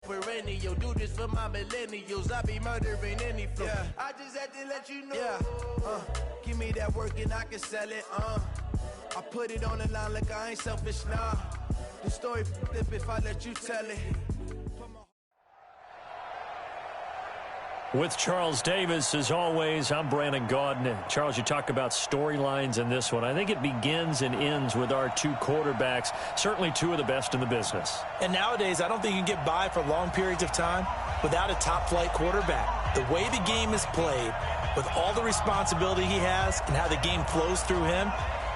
perennial. Do this for my millennials. I be murdering any flow. Yeah. I just had to let you know. Yeah. Give me that work and I can sell it. I put it on the line like I ain't selfish, nah. The story flip if I let you tell it. With Charles Davis, as always, I'm Brandon Gaudin. Charles, you talk about storylines in this one. I think it begins and ends with our two quarterbacks, certainly two of the best in the business. And nowadays, I don't think you can get by for long periods of time without a top-flight quarterback. The way the game is played, with all the responsibility he has and how the game flows through him,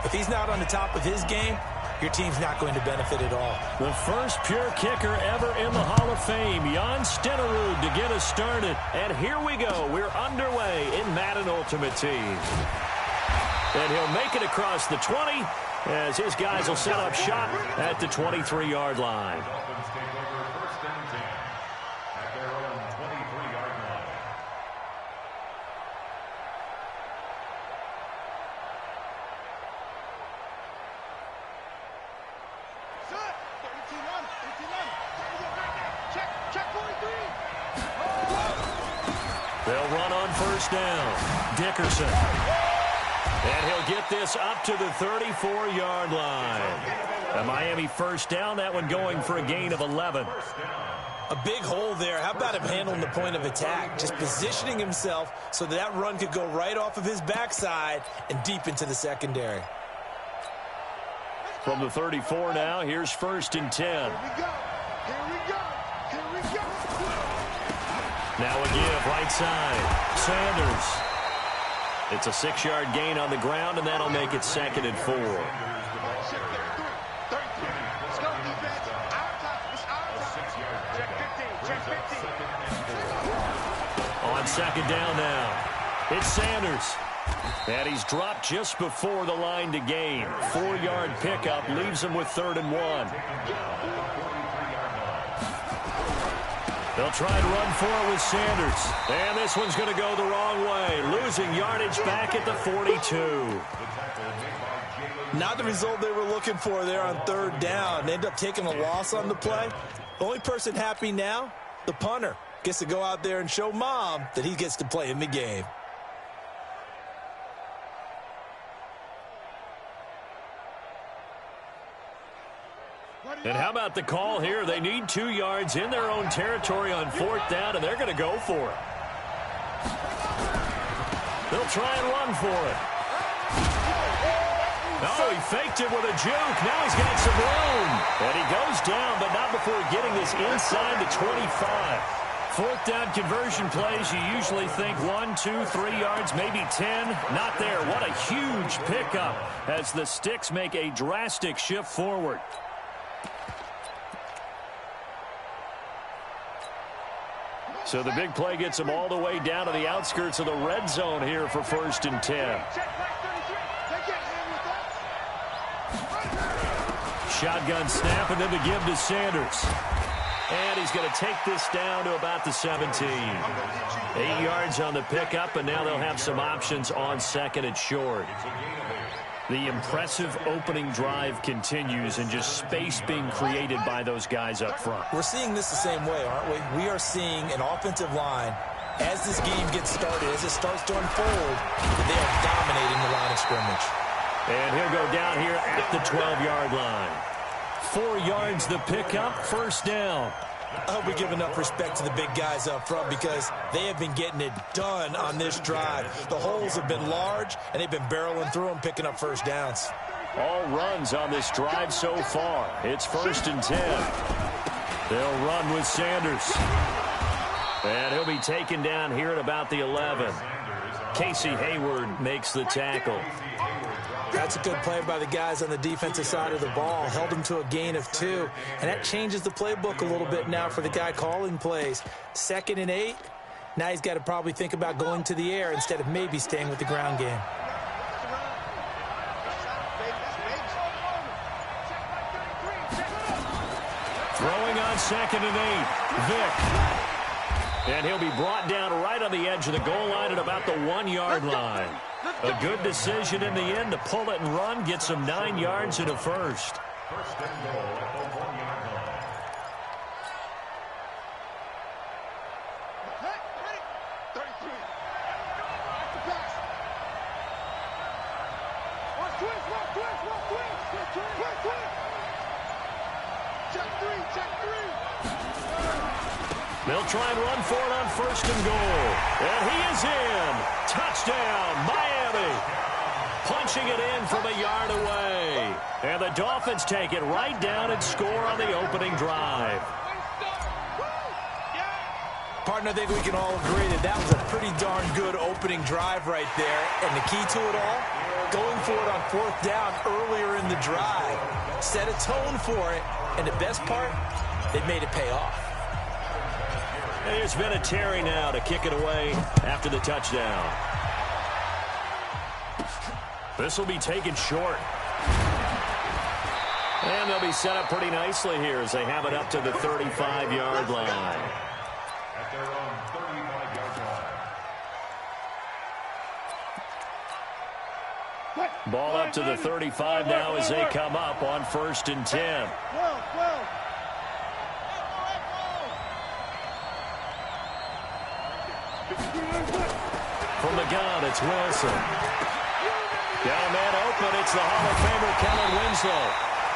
if he's not on the top of his game, your team's not going to benefit at all. The first pure kicker ever in the Hall of Fame, Jan Stenerud, to get us started. And here we go. We're underway in Madden Ultimate Team. And he'll make it across the 20 as his guys will set up shop at the 23-yard line. They'll run on first down. Dickerson. And he'll get this up to the 34-yard line. A Miami first down, that one going for a gain of 11. A big hole there. How about him handling the point of attack? Just positioning himself so that run could go right off of his backside and deep into the secondary. From the 34 now, here's first and 10. Here we go. Now a give, right side. Sanders. It's a 6-yard gain on the ground, and that'll make it second and 4. On second down now, it's Sanders. And he's dropped just before the line to gain. 4-yard pickup leaves him with 3rd and 1. They'll try and run for it with Sanders. And this one's going to go the wrong way. Losing yardage back at the 42. Not the result they were looking for there on 3rd down. They end up taking a loss on the play. The only person happy now, the punter. Gets to go out there and show Mom that he gets to play in the game. And how about the call here? They need 2 yards in their own territory on 4th down, and they're going to go for it. They'll try and run for it. Oh, he faked it with a juke. Now he's got some room. And he goes down, but not before getting this inside the 25. 4th down conversion plays, you usually think 1, 2, 3 yards, maybe 10. Not there. What a huge pickup as the Sticks make a drastic shift forward. So the big play gets them all the way down to the outskirts of the red zone here for first and 10. Shotgun snap, and then the give to Sanders. And he's going to take this down to about the 17. 8 yards on the pickup, and now they'll have some options on second and short. The impressive opening drive continues, and just space being created by those guys up front. We're seeing this the same way, aren't we? We are seeing an offensive line, as this game gets started, as it starts to unfold, that they are dominating the line of scrimmage. And he'll go down here at the 12-yard line. 4 yards the pickup, first down. I hope we give enough respect to the big guys up front because they have been getting it done on this drive. The holes have been large, and they've been barreling through them, picking up first downs. All runs on this drive so far. It's first and 10. They'll run with Sanders. And he'll be taken down here at about the 11. Casey Hayward makes the tackle. That's a good play by the guys on the defensive side of the ball. Held them to a gain of 2. And that changes the playbook a little bit now for the guy calling plays. 2nd and 8. Now he's got to probably think about going to the air instead of maybe staying with the ground game. Throwing on 2nd and 8. Vick. And he'll be brought down right on the edge of the goal line at about the 1-yard line. A good decision in the end to pull it and run, get some 9 yards and a first. 33. Pass. Watch twist, watch twist, watch twist. Twist, twist. Check three. They'll try and run for it on 1st and goal. And he is in. Touchdown, Miami. Punching it in from a yard away. And the Dolphins take it right down and score on the opening drive. Partner, I think we can all agree that that was a pretty darn good opening drive right there. And the key to it all, going for it on 4th down earlier in the drive. Set a tone for it. And the best part, they made it pay off. And there's been a Terry now to kick it away after the touchdown. This will be taken short. And they'll be set up pretty nicely here as they have it up to the 35-yard line. At their own 35-yard line. Ball up to the 35 now as they come up on 1st and 10. From the gun, it's Wilson. Down man open, it's the Hall of Famer Kellen Winslow.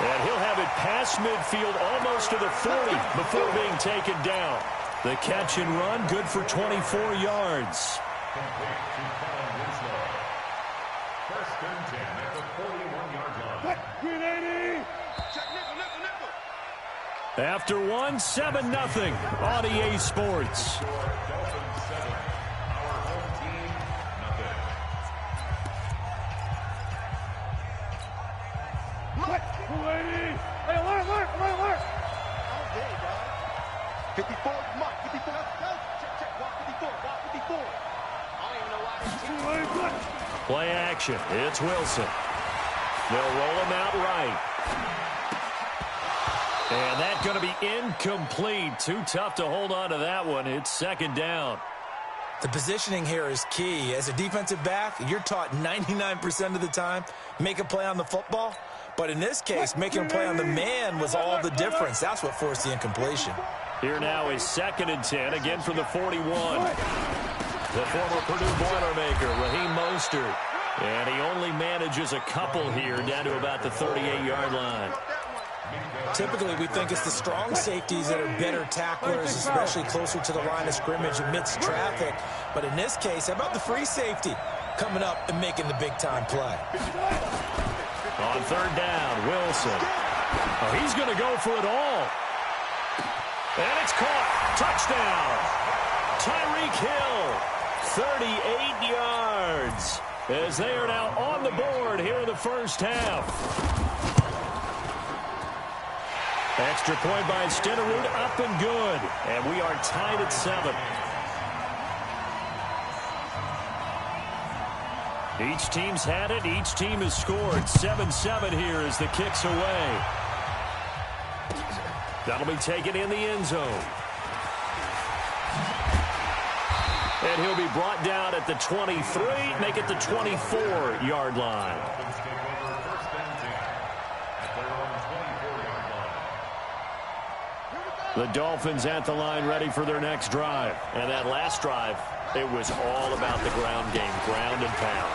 And he'll have it past midfield almost to the 40 before being taken down. The catch and run, good for 24 yards. Complete to Kellen Winslow. 1st and 10 at the 41-yard line. Green 80. Check nickel. After 7-0 on EA Sports. Dolphins 7. Our home team, nothing. Hey, alert. All day, dog. 54, Mark, 54. Check, walk 54. I don't even know why this team. Play action. It's Wilson. They'll roll him out right. And that's going to be incomplete. Too tough to hold on to that one. It's 2nd down. The positioning here is key. As a defensive back, you're taught 99% of the time, make a play on the football. But in this case, making a play on the man was all the difference. That's what forced the incompletion. Here now is 2nd and 10, again from the 41. The former Purdue Boilermaker, Raheem Mostert. And he only manages a couple here down to about the 38-yard line. Typically, we think it's the strong safeties that are better tacklers, especially closer to the line of scrimmage amidst traffic. But in this case, how about the free safety coming up and making the big-time play? On 3rd down, Wilson. Oh, he's going to go for it all. And it's caught. Touchdown. Tyreek Hill, 38 yards. As they are now on the board here in the 1st half. Extra point by Stenerud, up and good. And we are tied at 7. Each team's had it. Each team has scored. 7-7 here as the kick's away. That'll be taken in the end zone. And he'll be brought down at the 23, make it the 24-yard line. The Dolphins at the line ready for their next drive. And that last drive, it was all about the ground game, ground and pound.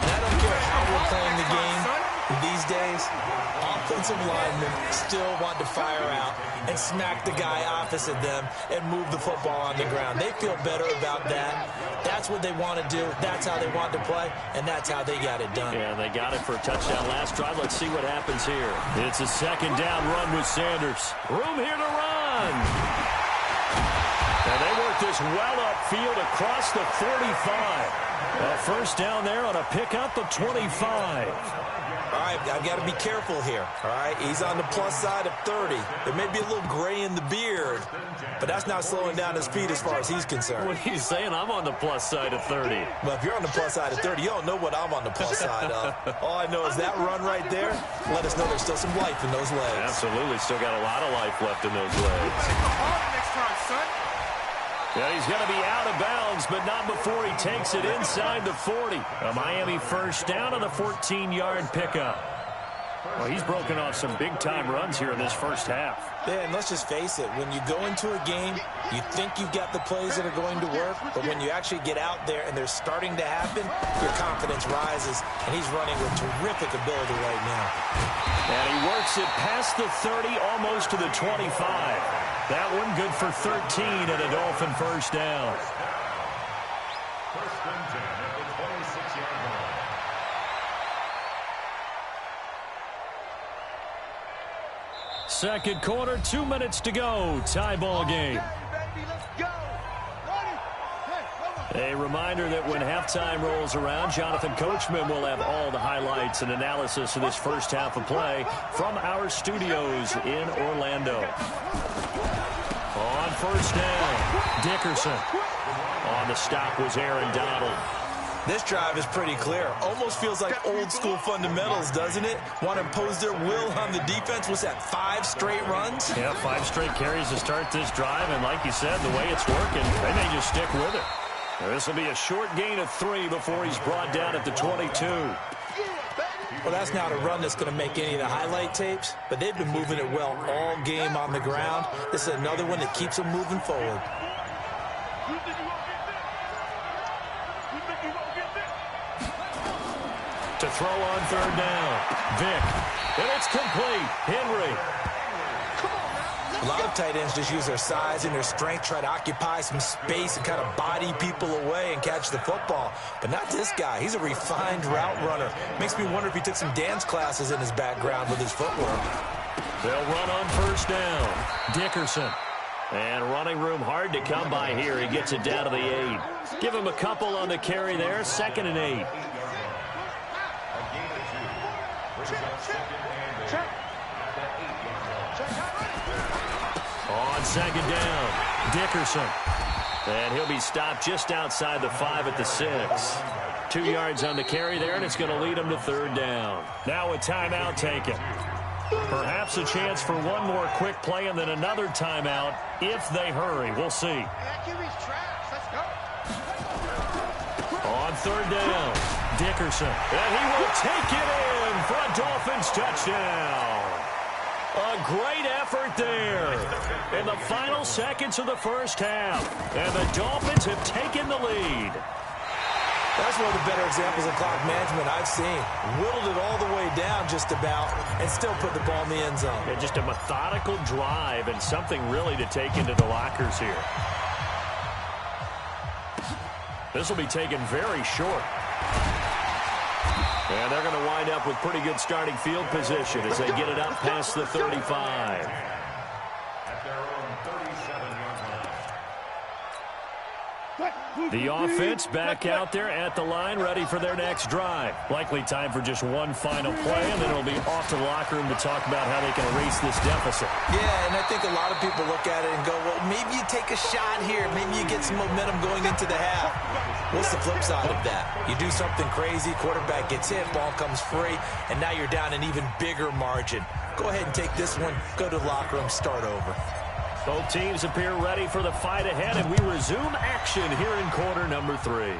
And I don't care how we're playing the game these days, offensive linemen still want to fire out and smack the guy opposite them and move the football on the ground. They feel better about that. That's what they want to do. That's how they want to play, and that's how they got it done. Yeah, they got it for a touchdown last drive. Let's see what happens here. It's a 2nd down run with Sanders. Room here to run. And they work this well upfield across the 45. A 1st down there on a pickup of 25. All right, I've got to be careful here, all right? He's on the plus side of 30. There may be a little gray in the beard, but that's not slowing down his feet as far as he's concerned. What are you saying? I'm on the plus side of 30. Well, if you're on the plus side of 30, you don't know what I'm on the plus side of. All I know is that run right there, let us know there's still some life in those legs. Absolutely, still got a lot of life left in those legs. Next time, son. Yeah, he's going to be out of bounds, but not before he takes it inside the 40. A Miami 1st down on the 14-yard pickup. Well, he's broken off some big-time runs here in this first half. Yeah, and let's just face it. When you go into a game, you think you've got the plays that are going to work, but when you actually get out there and they're starting to happen, your confidence rises, and he's running with terrific ability right now. And he works it past the 30, almost to the 25. That one good for 13 and a Dolphin first down. First and 10 at the 26-yard line. Second quarter, 2 minutes to go. Tie ball game. A reminder that when halftime rolls around, Jonathan Coachman will have all the highlights and analysis of this first half of play from our studios in Orlando. On first down, Dickerson. On the stop was Aaron Donald. This drive is pretty clear. Almost feels like old school fundamentals, doesn't it? Want to impose their will on the defense. Was that 5 straight runs? Yeah, 5 straight carries to start this drive. And like you said, the way it's working, they may just stick with it. This will be a short gain of 3 before he's brought down at the 22. Well, that's not a run that's going to make any of the highlight tapes, but they've been moving it well all game on the ground. This is another one that keeps them moving forward. To throw on third down, Vick, and it's complete. Henry. A lot of tight ends just use their size and their strength, try to occupy some space and kind of body people away and catch the football. But not this guy. He's a refined route runner. Makes me wonder if he took some dance classes in his background with his footwork. They'll run on first down. Dickerson. And running room hard to come by here. He gets it down to the 8. Give him a couple on the carry there. 2nd and 8. On second down, Dickerson. And he'll be stopped just outside the 5 at the 6. 2 yards on the carry there, and it's going to lead him to third down. Now a timeout taken. Perhaps a chance for one more quick play and then another timeout if they hurry. We'll see. On third down, Dickerson. And he will take it in for a Dolphins touchdown. A great effort there in the final seconds of the first half. And the Dolphins have taken the lead. That's one of the better examples of clock management I've seen. Whittled it all the way down just about and still put the ball in the end zone. Yeah, just a methodical drive and something really to take into the lockers here. This will be taken very short. And they're going to wind up with pretty good starting field position as they get it up past the 35. At their own 37-yard line. The offense back out there at the line, ready for their next drive. Likely time for just one final play, and then it'll be off to the locker room to talk about how they can erase this deficit. Yeah, and I think a lot of people look at it and go, well, maybe you take a shot here. Maybe you get some momentum going into the half. What's the flip side of that? You do something crazy, quarterback gets hit, ball comes free, and now you're down an even bigger margin. Go ahead and take this one, go to the locker room, start over. Both teams appear ready for the fight ahead, and we resume action here in quarter number 3.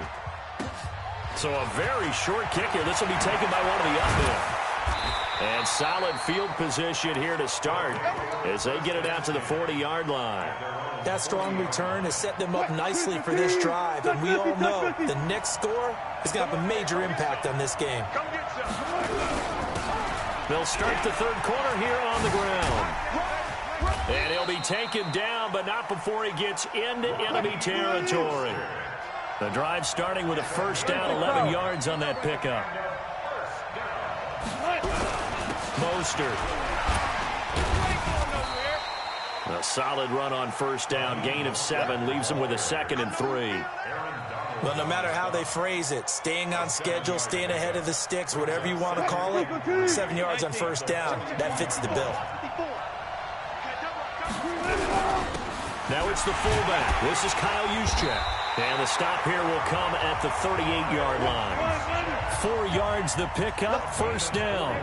So a very short kick here. This will be taken by one of the up men. And solid field position here to start as they get it out to the 40-yard line. That strong return has set them up nicely for this drive, and we all know the next score is going to have a major impact on this game. They'll start the third quarter here on the ground. And he'll be taken down, but not before he gets into enemy territory. The drive starting with a first down, 11 yards on that pickup. Mostert. A solid run on first down, gain of 7, leaves him with a 2nd and 3. Well, no matter how they phrase it, staying on schedule, staying ahead of the sticks, whatever you want to call it, 7 yards on first down, that fits the bill. Now it's the fullback. This is Kyle Juszczyk. And the stop here will come at the 38-yard line. 4 yards the pickup, first down.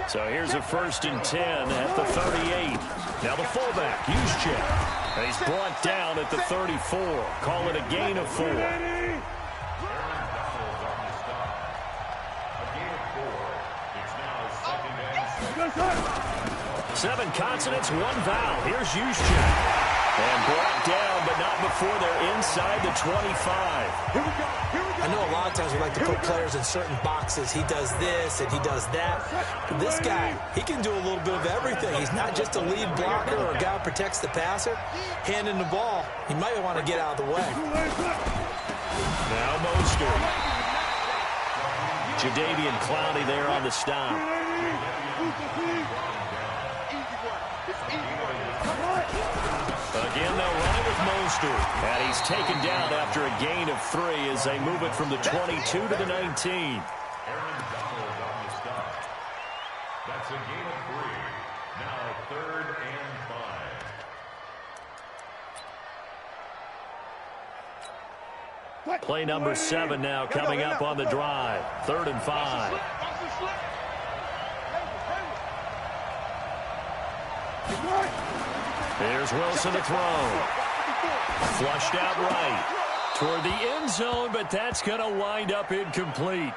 So here's a 1st and 10 at the 38. Now the fullback, Juszczyk. And he's brought down at the 34. Call it a gain of 4. It's now 2nd and 7 consonants, 1 vowel. Here's Juszczyk. And brought down, but not before they're inside the 25. Here we go. I know a lot of times we like to put players in certain boxes. He does this and he does that. But this guy, he can do a little bit of everything. He's not just a lead blocker or a guy who protects the passer. Handing the ball, he might want to get out of the way. Now Mostert. Jadeveon Clowney there on the stop. Again, they'll run it with Mostert. And he's taken down after a gain of 3 as they move it from the 22 to the 19. Aaron Donald on the stop. That's a gain of 3. Now 3rd and 5. Play number 7 now coming up on the drive. 3rd and 5. Here's Wilson to throw. Flushed out right toward the end zone, but that's going to wind up incomplete.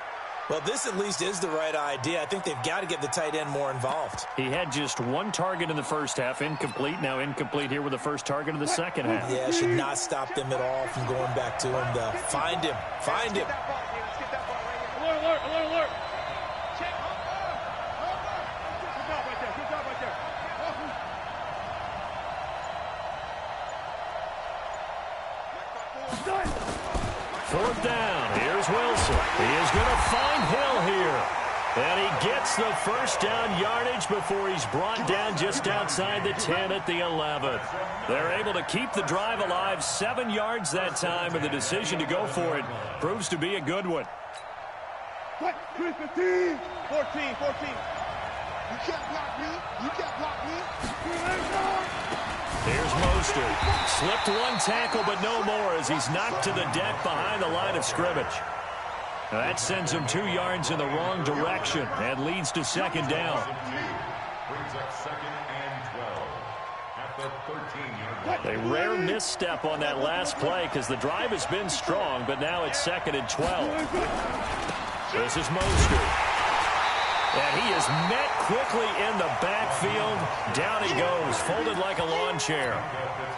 Well, this at least is the right idea. I think they've got to get the tight end more involved. He had just 1 target in the first half, incomplete. Now incomplete here with the first target in the second half. Yeah, should not stop them at all from going back to him, though. Find him. Find him. Alert, alert, alert, alert. Check. Good job right there. Good job right there. 4th down. Here's Wilson. He is going to find Hill here. And he gets the first down yardage before he's brought down just outside the 10 at the 11. They're able to keep the drive alive, 7 yards that time, and the decision to go for it proves to be a good one. 15, 14, 14. You can't block me. You can't block me. Here's Mostert. Slipped 1 tackle, but no more as he's knocked to the deck behind the line of scrimmage. Now that sends him 2 yards in the wrong direction and leads to 2nd down. Brings up 2nd and 12 at the 13-yard line. A rare misstep on that last play because the drive has been strong, but now it's 2nd and 12. This is Mostert. And he is met quickly in the backfield. Down he goes, folded like a lawn chair.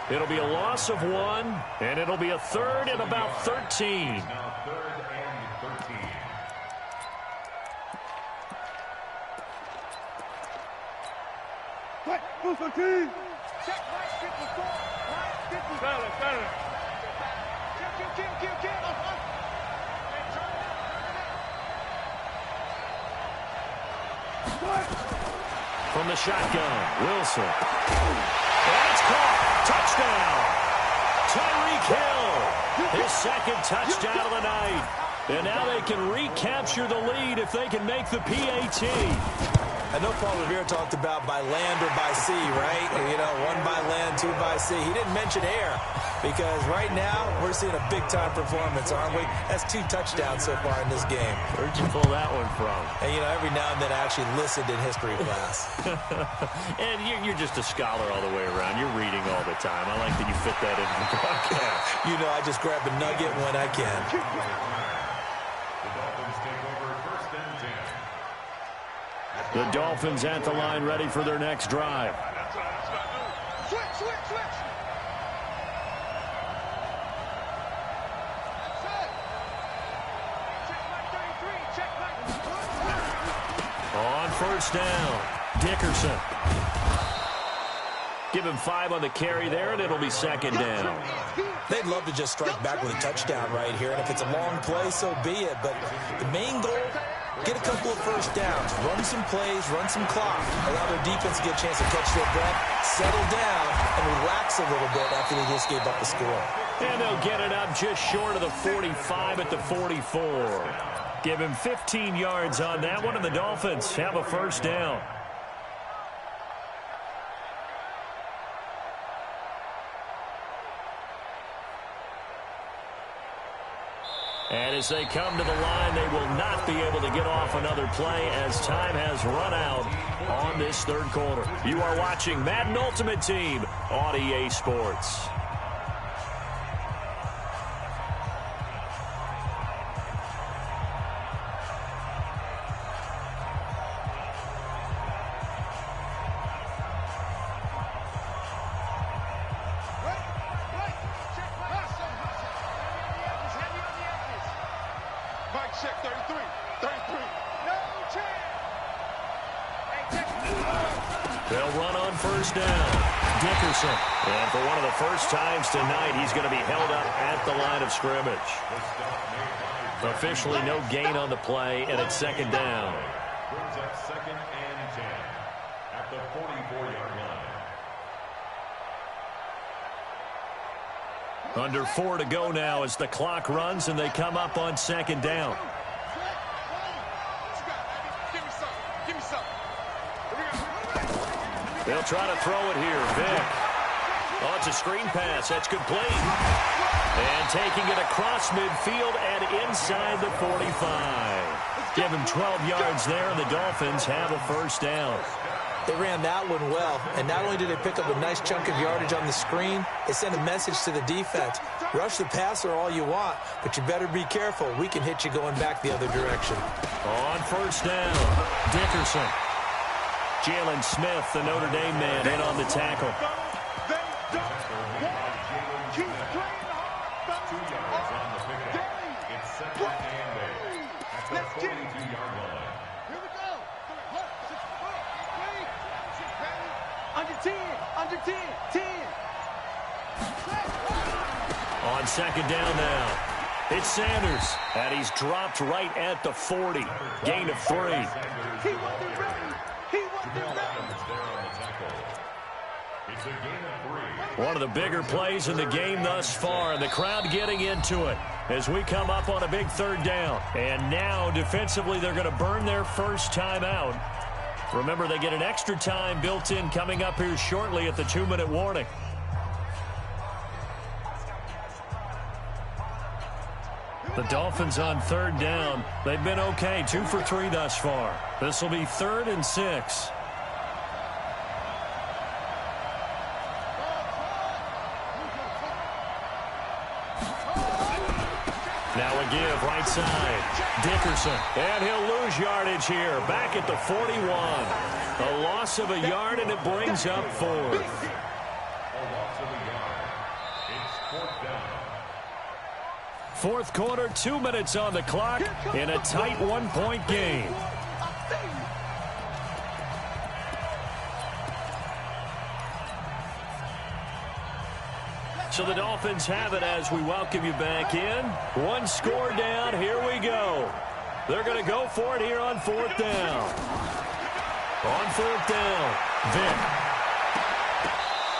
It'll be a loss of 1, and it'll be a 3rd and about 13. Now 3rd and 13. Check, right, 54. Right, 50. Better. Kill. From the shotgun, Wilson. And it's caught. Touchdown. Tyreek Hill. His 2nd touchdown of the night. And now they can recapture the lead if they can make the PAT. I know Paul Revere talked about by land or by sea, right? You know, 1 by land, 2 by sea. He didn't mention air because right now we're seeing a big-time performance, aren't we? That's 2 touchdowns so far in this game. Where'd you pull that one from? And, you know, every now and then I actually listened in history class. And you're just a scholar all the way around. You're reading all the time. I like that you fit that into the broadcast. You know, I just grab a nugget when I can. The Dolphins take over 1st and 10. The Dolphins at the line ready for their next drive. Switch. Check my 33. On 1st down, Dickerson. Give him 5 on the carry there, and it'll be 2nd down. They'd love to just strike back with a touchdown right here, and if it's a long play, so be it. But the main goal, get a couple of 1st downs, run some plays, run some clock, allow their defense to get a chance to catch their breath, settle down, and relax a little bit after they just gave up the score. And they'll get it up just short of the 45 at the 44. Give him 15 yards on that one, and the Dolphins have a 1st down. And as they come to the line, they will not be able to get off another play as time has run out on this 3rd quarter. You are watching Madden Ultimate Team on EA Sports. 33. 33. No chance. They'll run on first down. Dickerson. And for one of the first times tonight, he's going to be held up at the line of scrimmage. Officially no gain on the play, and it's second down. Brings up second and 10 at the 44-yard line. Under 4 to go now as the clock runs, and they come up on second down. They'll try to throw it here. Vick. Oh, it's a screen pass. That's complete. And taking it across midfield and inside the 45. Give him 12 yards there, and the Dolphins have a first down. They ran that one well, and not only did they pick up a nice chunk of yardage on the screen, they sent a message to the defense. Rush the passer all you want, but you better be careful. We can hit you going back the other direction. On first down, Dickerson. Jalen Smith, the Notre Dame man, in on the tackle. Under 10. On second down now, it's Sanders, and he's dropped right at the 40. Gain of 3. He wasn't ready. It's a gain of 3. One of the bigger plays in the game thus far, and the crowd getting into it as we come up on a big third down. And now, defensively, they're going to burn their first time out. Remember, they get an extra time built in coming up here shortly at the 2-minute warning. The Dolphins on third down. They've been okay, 2 for 3 thus far. This will be 3rd and 6. Now a give right side. Dickerson. And he'll lose yardage here. Back at the 41. A loss of a yard, and it brings up 4th. A loss of a yard. It's 4th down. Fourth quarter, 2 minutes on the clock in a tight 1-point game. So the Dolphins have it as we welcome you back in. 1 score down. Here we go. They're going to go for it here on 4th down. On 4th down, Vick.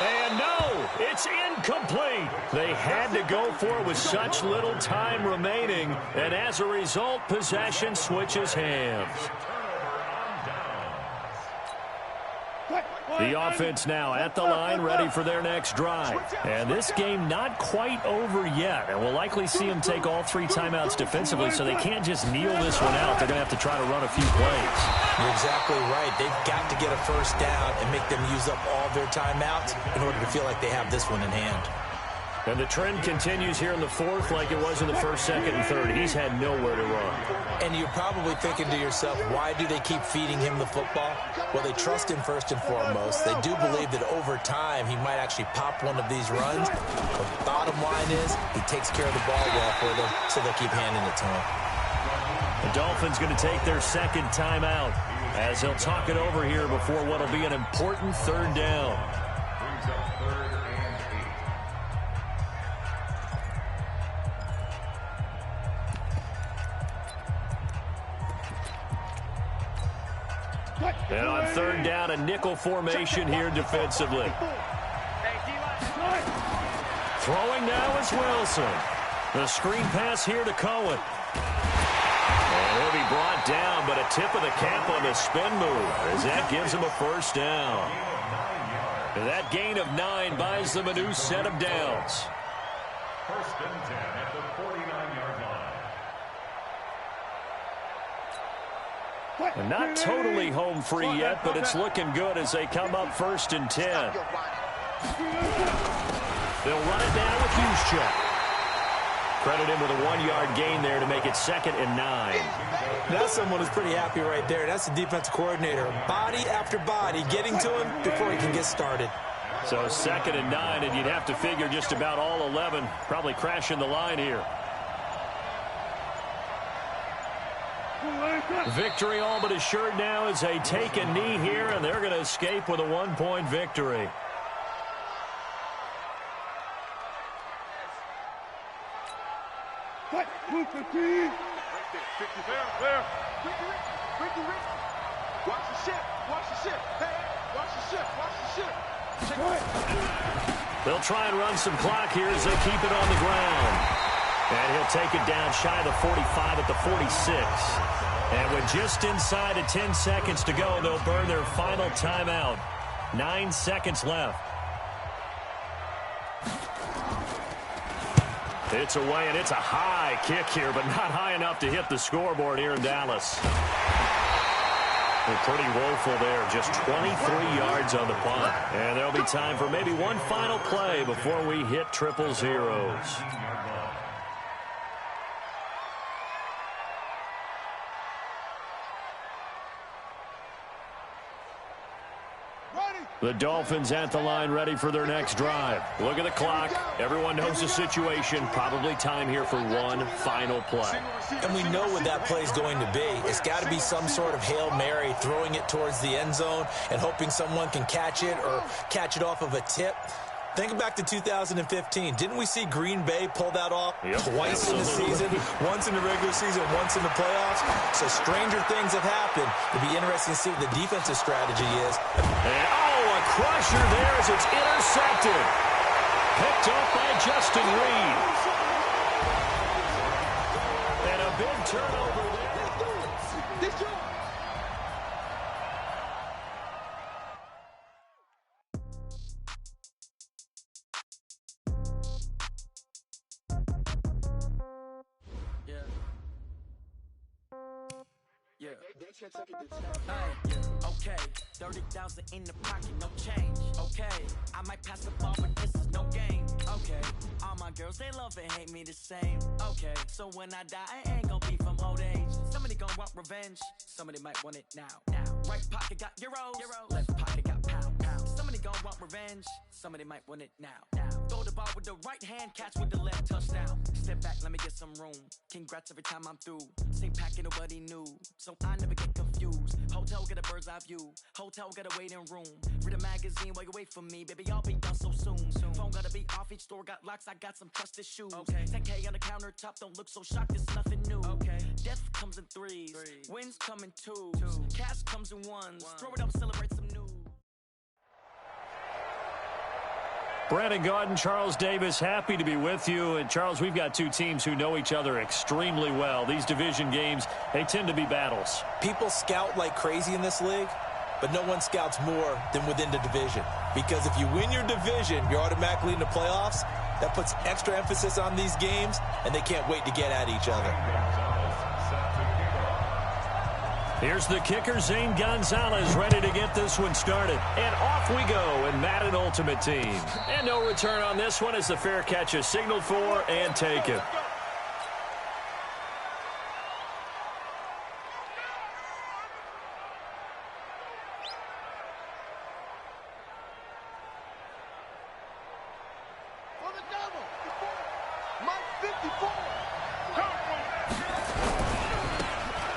And no, it's incomplete. They had to go for it with such little time remaining. And as a result, possession switches hands. The offense now at the line, ready for their next drive. And this game not quite over yet. And we'll likely see them take all 3 timeouts defensively, so they can't just kneel this one out. They're going to have to try to run a few plays. You're exactly right. They've got to get a first down and make them use up all their timeouts in order to feel like they have this one in hand. And the trend continues here in the 4th like it was in the 1st, 2nd, and 3rd. He's had nowhere to run. And you're probably thinking to yourself, why do they keep feeding him the football? Well, they trust him first and foremost. They do believe that over time he might actually pop one of these runs. But the bottom line is he takes care of the ball well for them, so they'll keep handing it to him. The Dolphins going to take their second timeout as they'll talk it over here before what will be an important 3rd down. Brings up 3rd and 8. And on 3rd down, a nickel formation here defensively. Throwing now is Wilson. The screen pass here to Cohen. And he'll be brought down, but a tip of the cap on the spin move as that gives him a first down. And that gain of 9 buys them a new set of downs. 1st and 10 at the 49-yard line. And not totally home free yet, but it's looking good as they come up 1st and 10. They'll run it down with Juszczyk. Credit him with a 1-yard gain there to make it 2nd and 9. That's someone who's pretty happy right there. That's the defensive coordinator. Body after body getting to him before he can get started. So 2nd and 9, and you'd have to figure just about all 11 probably crashing the line here. Victory all but assured now as they take a knee here, and they're going to escape with a 1-point victory. They'll try and run some clock here as they keep it on the ground. And he'll take it down shy of the 45 at the 46. And with just inside of 10 seconds to go, they'll burn their final timeout. 9 seconds left. It's away, and it's a high kick here, but not high enough to hit the scoreboard here in Dallas. They're pretty woeful there, just 23 yards on the punt. And there'll be time for maybe one final play before we hit triple zeros. The Dolphins at the line ready for their next drive. Look at the clock. Everyone knows the situation. Probably time here for one final play. And we know what that play is going to be. It's got to be some sort of Hail Mary, throwing it towards the end zone and hoping someone can catch it or catch it off of a tip. Think back to 2015. Didn't we see Green Bay pull that off twice in the season? Once in the regular season, once in the playoffs. So stranger things have happened. It'll be interesting to see what the defensive strategy is. And, a crusher there as it's intercepted. Picked up by Justin Reed. And a big turnover there. Okay, 30,000 in the pocket, no change. Okay, I might pass the ball, but this is no game. Okay, all my girls, they love and hate me the same. Okay, so when I die, I ain't gonna be from old age. Somebody gonna want revenge, somebody might want it now. Right pocket got euros, left pocket got pound. Somebody gonna want revenge, somebody might want it now. Throw the ball with the right hand, catch with the left, touchdown. Step back, let me get some room. Congrats every time I'm through. Same packet, nobody knew, so I never get confused. Hotel get a bird's eye view. Hotel got a waiting room. Read a magazine while you wait for me. Baby, I'll be done so soon. Phone gotta be off. Each store got locks. I got some trusted shoes. 10K on the countertop. Don't look so shocked. It's nothing new. Death comes in threes. Wins come in twos. Cash comes in ones. Throw it up, celebrate some news. Brandon Gaudin, Charles Davis, happy to be with you. And, Charles, we've got two teams who know each other extremely well. These division games, they tend to be battles. People scout like crazy in this league, but no one scouts more than within the division. Because if you win your division, you're automatically in the playoffs. That puts extra emphasis on these games, and they can't wait to get at each other. Here's the kicker, Zane Gonzalez, ready to get this one started. And off we go in Madden Ultimate Team. And no return on this one as the fair catch is signaled for and taken.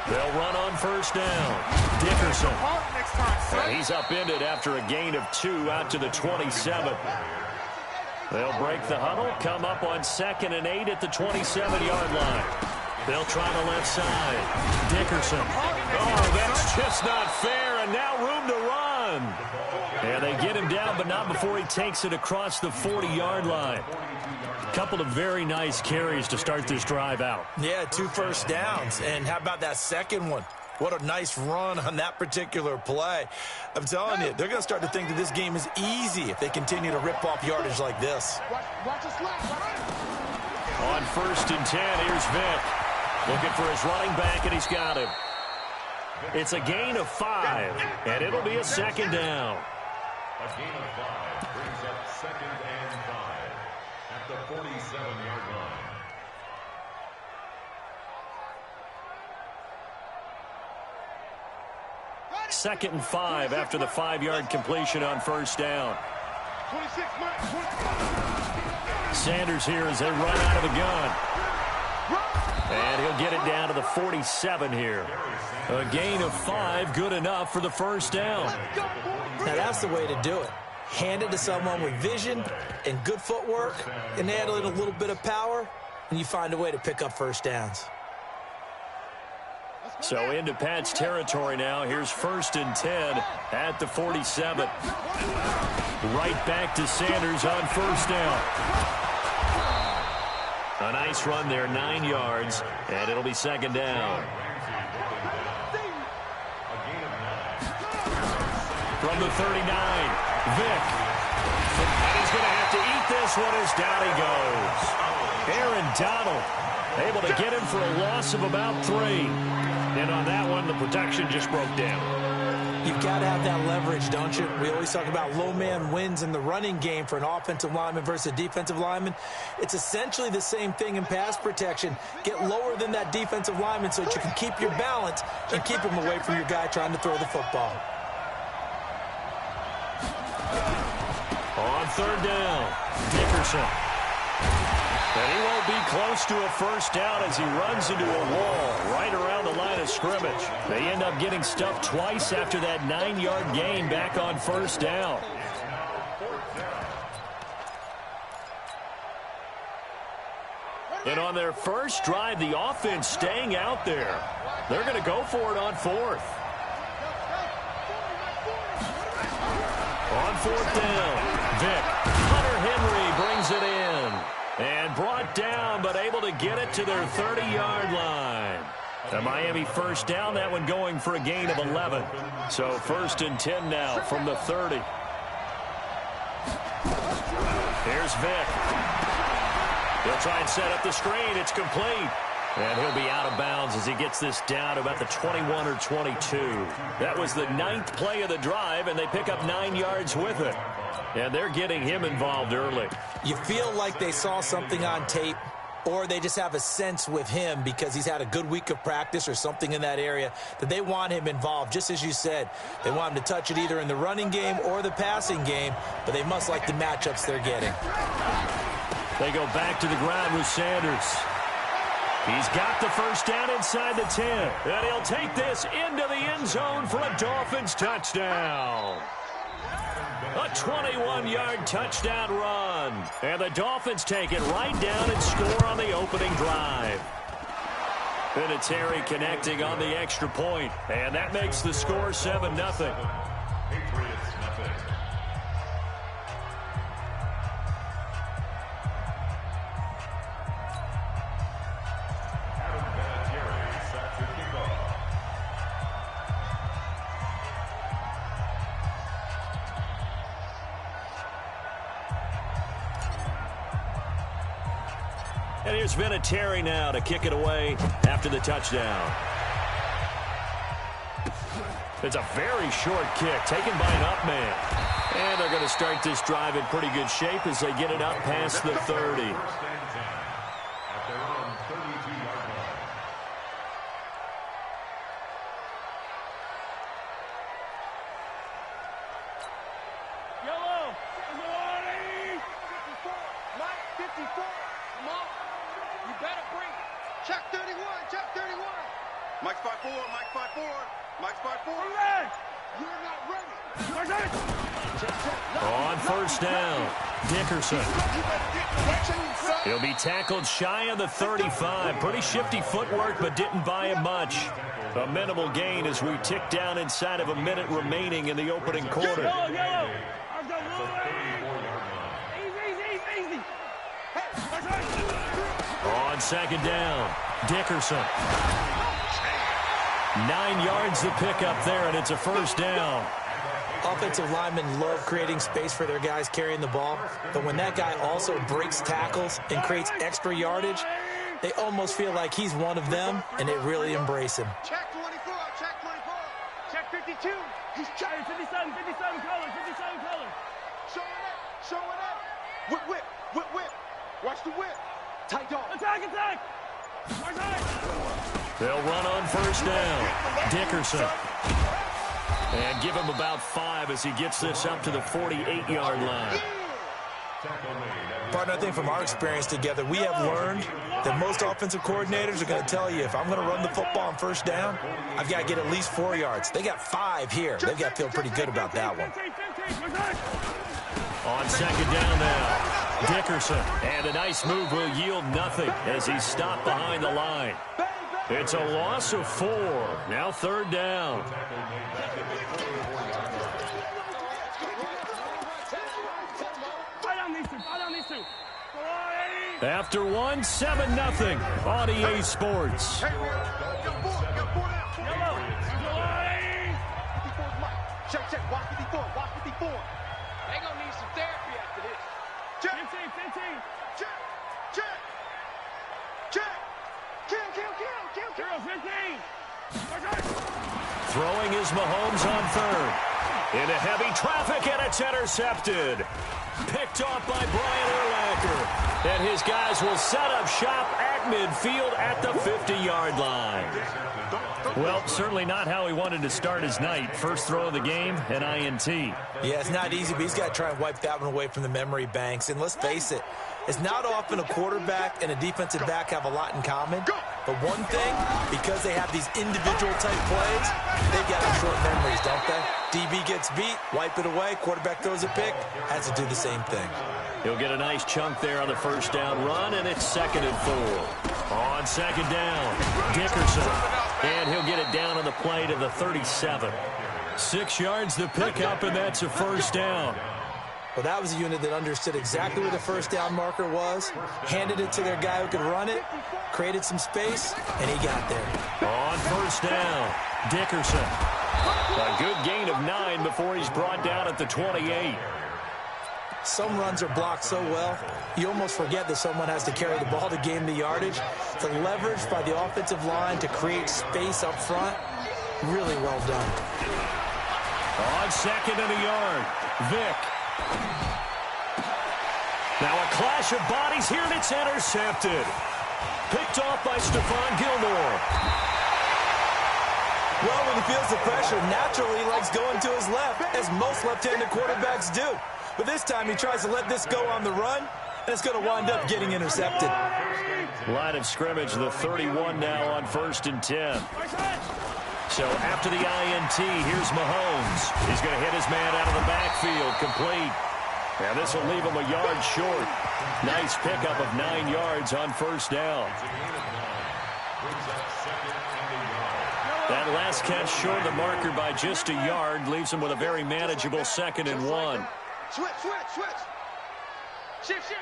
They'll run on first down. Dickerson. And he's upended after a gain of 2 out to the 27. They'll break the huddle, come up on 2nd and 8 at the 27-yard line. They'll try the left side. Dickerson. Oh, that's just not fair, and now room to run. And they get him down, but not before he takes it across the 40-yard line. Couple of very nice carries to start this drive out. Yeah, 2 first downs. And how about that second one? What a nice run on that particular play. I'm telling you, they're going to start to think that this game is easy if they continue to rip off yardage like this. On 1st and 10, here's Vick. Looking for his running back, and he's got him. It's a gain of 5, and it'll be a 2nd down. A gain of 5 brings up 2nd and 5 at the 47-yard line. Second and 5 after the 5-yard completion on first down. Sanders here as they run out of the gun. And he'll get it down to the 47 here. A gain of 5, good enough for the first down. Now that's the way to do it. Hand it to someone with vision and good footwork, and add a little bit of power, and you find a way to pick up first downs. So into Pat's territory now. Here's 1st and 10 at the 47. Right back to Sanders on 1st down. A nice run there, 9 yards, and it'll be 2nd down. From the 39, Vick. And he's going to have to eat this one as down he goes. Aaron Donald able to get him for a loss of about 3. And on that one, the protection just broke down. You've got to have that leverage, don't you? We always talk about low man wins in the running game for an offensive lineman versus a defensive lineman. It's essentially the same thing in pass protection. Get lower than that defensive lineman so that you can keep your balance and keep him away from your guy trying to throw the football. On 3rd down, Dickerson. And he won't be close to a first down as he runs into a wall right around the line of scrimmage. They end up getting stuffed twice after that 9-yard gain back on 1st down. And on their first drive, the offense staying out there. They're going to go for it on 4th. On 4th down, Vick. Hunter Henry brings it in. And brought down, but able to get it to their 30-yard line. The Miami first down, that one going for a gain of 11. So 1st and 10 now from the 30. Here's Vick. He'll try and set up the screen. It's complete. And he'll be out of bounds as he gets this down to about the 21 or 22. That was the 9th play of the drive, and they pick up 9 yards with it. And they're getting him involved early. You feel like they saw something on tape, or they just have a sense with him because he's had a good week of practice or something in that area that they want him involved. Just as you said, they want him to touch it either in the running game or the passing game, but they must like the matchups they're getting. They go back to the ground with Sanders. He's got the first down inside the 10. And he'll take this into the end zone for a Dolphins touchdown. A 21-yard touchdown run. And the Dolphins take it right down and score on the opening drive. Vinatieri connecting on the extra point. And that makes the score 7-0. Patriots nothing. Adam Vinatieri set to kick off. And here's Vinatieri now to kick it away after the touchdown. It's a very short kick taken by an up man. And they're going to start this drive in pretty good shape as they get it up past the 30. First and 10 at their own 32-yard line. Yellow. Mike 54. Come on. You better bring it. Check 31. Check 31. Mike's 5-4. Mike 5-4. Mike's 5-4. You're not ready. On first down, Dickerson. He'll be tackled shy of the 35. Pretty shifty footwork, but didn't buy him much. A minimal gain as we tick down inside of a minute remaining in the opening quarter. On second down, Dickerson. 9 yards to pick up there, and it's a first down. Offensive linemen love creating space for their guys carrying the ball, but when that guy also breaks tackles and creates extra yardage, they almost feel like he's one of them, and they really embrace him. Check 24. Check 24. Check 52. He's checking 57. 57 colors. 57 colors. Showing up. Showing up. Whip, whip. Whip, whip. Watch the whip. Tight dog. Attack, attack. They'll run on first down. Dickerson. And give him about 5 as he gets this up to the 48-yard line. Partner, I think from our experience together, we have learned that most offensive coordinators are going to tell you, if I'm going to run the football on first down, I've got to get at least 4 yards. They got 5 here. They've got to feel pretty good about that one. On second down now, Dickerson. And a nice move will yield nothing as he's stopped behind the line. It's a loss of 4. Now third down. After 1, 7-0 on EA Sports. Check, watch 54, watch 54. They gonna need some therapy after this. Check. 15. Check. Kill. 15. Throwing is Mahomes on third. Into heavy traffic, and it's intercepted. Picked off by Brian Urlacher. And his guys will set up shop at midfield at the 50-yard line. Well, certainly not how he wanted to start his night. First throw of the game, an INT. Yeah, it's not easy, but he's got to try and wipe that one away from the memory banks. And let's face it, it's not often a quarterback and a defensive back have a lot in common. But one thing, because they have these individual type plays, they've got short memories, don't they? DB gets beat, wipe it away, quarterback throws a pick, has to do the same thing. He'll get a nice chunk there on the first down run, and it's 2nd and 4. On second down, Dickerson. And he'll get it down on the play to the 37. 6 yards to pick up, and that's a first down. Well, that was a unit that understood exactly where the first down marker was, handed it to their guy who could run it, created some space, and he got there. On first down, Dickerson. A good gain of 9 before he's brought down at the 28. Some runs are blocked so well, you almost forget that someone has to carry the ball to gain the yardage. The leverage by the offensive line to create space up front, really well done. On 2nd and a yard, Vick. Now a clash of bodies here, and it's intercepted. Picked off by Stephon Gilmore. Well, when he feels the pressure, naturally he likes going to his left, as most left-handed quarterbacks do. But this time he tries to let this go on the run, and it's going to wind up getting intercepted. Line of scrimmage, the 31 now on 1st and 10. So after the INT, here's Mahomes. He's going to hit his man out of the backfield, complete. And this will leave him a yard short. Nice pickup of 9 yards on first down. That last catch short of the marker by just a yard leaves him with a very manageable 2nd and 1. Switch. Shift.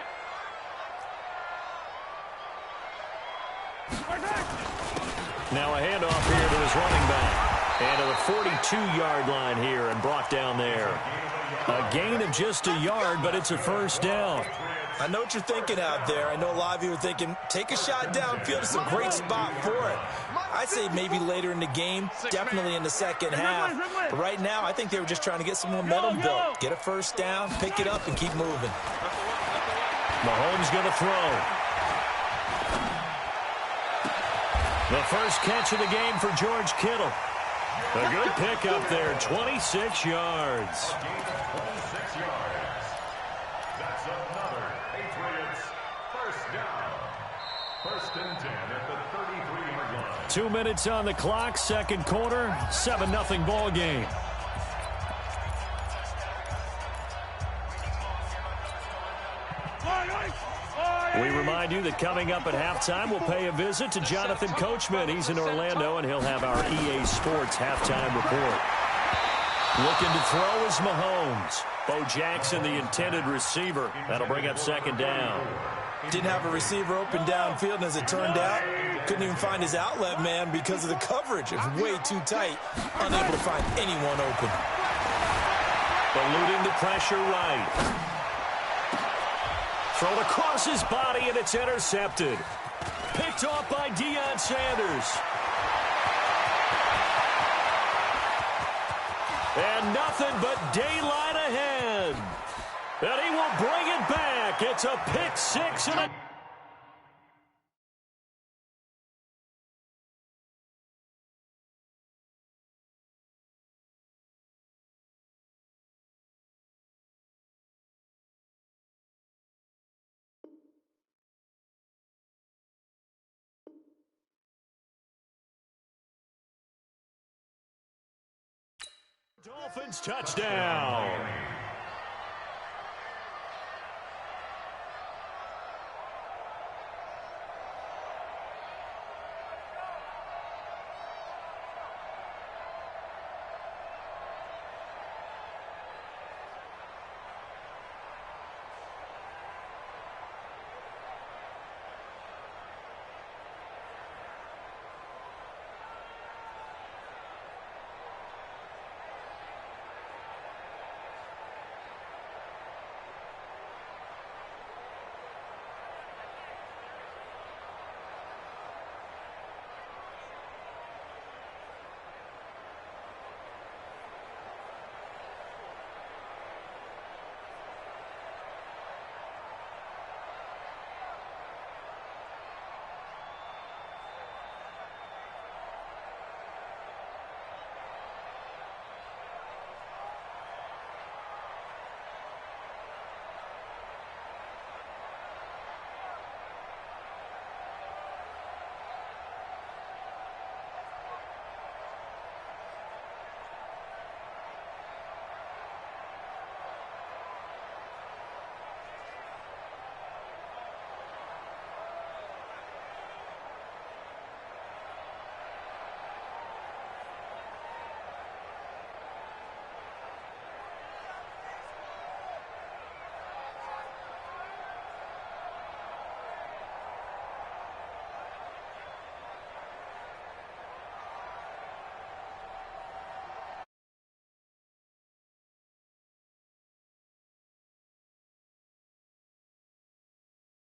Now a handoff here to his running back. And to the 42-yard line here and brought down there. A gain of just a yard, but it's a first down. I know what you're thinking out there. I know a lot of you are thinking, take a shot downfield. It's a great spot for it. I'd say maybe later in the game, definitely in the second half. But right now, I think they were just trying to get some momentum built. Get a first down, pick it up, and keep moving. Mahomes going to throw. The first catch of the game for George Kittle. A good pickup there, 26 yards. 26 yards. That's another Patriots first down. 1st and 10 at the 33-yard line. 2 minutes on the clock, second quarter, 7-0 ball game. We remind you that coming up at halftime, we'll pay a visit to Jonathan Coachman. He's in Orlando, and he'll have our EA Sports halftime report. Looking to throw is Mahomes. Bo Jackson, the intended receiver. That'll bring up 2nd down. Didn't have a receiver open downfield, and as it turned out, couldn't even find his outlet man because of the coverage. It was way too tight, unable to find anyone open. Eluding the pressure right. Thrown across his body, and it's intercepted. Picked off by Deion Sanders. And nothing but daylight ahead. And he will bring it back. It's a pick six and a... Dolphins touchdown.